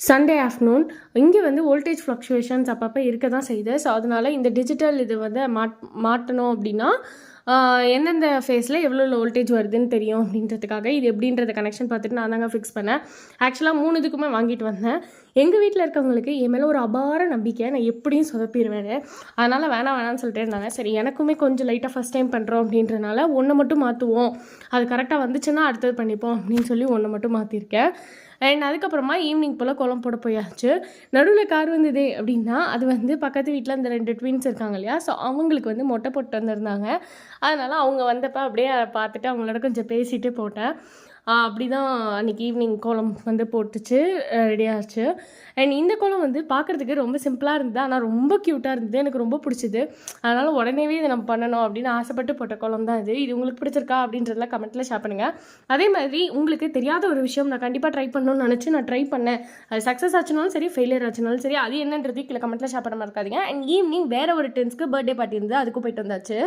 Sunday afternoon இங்கே வந்து voltage fluctuations அப்பப்போ இருக்க தான் செய்யுது. ஸோ அதனால் இந்த டிஜிட்டல் இது வந்து மாட்டணும் அப்படின்னா எந்தெந்த ஃபேஸில் எவ்வளோ வோல்டேஜ் வருதுன்னு தெரியும் அப்படின்றதுக்காக இது எப்படின்றத கனெக்ஷன் பார்த்துட்டு நான் தாங்க ஃபிக்ஸ் பண்ணேன். ஆக்சுவலாக 3 இதுக்குமே வாங்கிட்டு வந்தேன். எங்கள் வீட்டில் இருக்கவங்களுக்கு என் மேலே ஒரு அபார நம்பிக்கை, நான் எப்படியும் சொதப்பிடுவேன். அதனால் வேணாம்னு சொல்லிட்டே இருந்தாங்க. சரி, எனக்குமே கொஞ்சம் லைட்டாக ஃபஸ்ட் டைம் பண்ணுறோம் அப்படின்றனால ஒன்று மட்டும் மாற்றுவோம், அது கரெக்டாக வந்துச்சுன்னா அடுத்தது பண்ணிப்போம் அப்படின்னு சொல்லி ஒன்று மட்டும் மாற்றிருக்கேன். அண்ட் அதுக்கப்புறமா ஈவினிங் போல் கோலம் போட போயாச்சு. நடுவில் கார் வந்ததே அப்படின்னா அது வந்து பக்கத்து வீட்டில் அந்த 2 ட்வின்ஸ் இருக்காங்க இல்லையா, ஸோ அவங்களுக்கு வந்து மொட்டை போட்டு வந்திருந்தாங்க. அதனால் அவங்க வந்தப்போ அப்படியே பார்த்துட்டு அவங்களோட கொஞ்சம் பேசிகிட்டு போட்டேன். அப்படி தான் அன்றைக்கி ஈவினிங் கோலம் வந்து போட்டுச்சு, ரெடியாகிடுச்சு. அண்ட் இந்த கோலம் வந்து பார்க்குறதுக்கு ரொம்ப சிம்பிளாக இருந்தது, ஆனால் ரொம்ப க்யூட்டாக இருந்தது, எனக்கு ரொம்ப பிடிச்சிது. அதனால் உடனேவே இதை நம்ம பண்ணணும் அப்படின்னு ஆசைப்பட்டு போட்ட கோலம் தான் இது. இது உங்களுக்கு பிடிச்சிருக்கா அப்படின்றதெல்லாம் கமெண்ட்டில் ஷேர் பண்ணுங்கள். அதே மாதிரி உங்களுக்கு தெரியாத ஒரு விஷயம் நான் கண்டிப்பாக ட்ரை பண்ணணும்னு நினச்சி நான் ட்ரை பண்ணேன், அது சக்ஸஸ் ஆச்சுனாலும் சரி ஃபெயிலியர் ஆச்சுனாலும் சரி, அது என்னன்றது கீழே கமெண்ட்டில் ஷேர் பண்ண மறக்காதீங்க. அண்ட் ஈவினிங் வேறு ஒரு டென்ஸ்க்கு பர்த்டே பார்ட்டி இருந்தது, அதுக்கும் போயிட்டு வந்தாச்சு.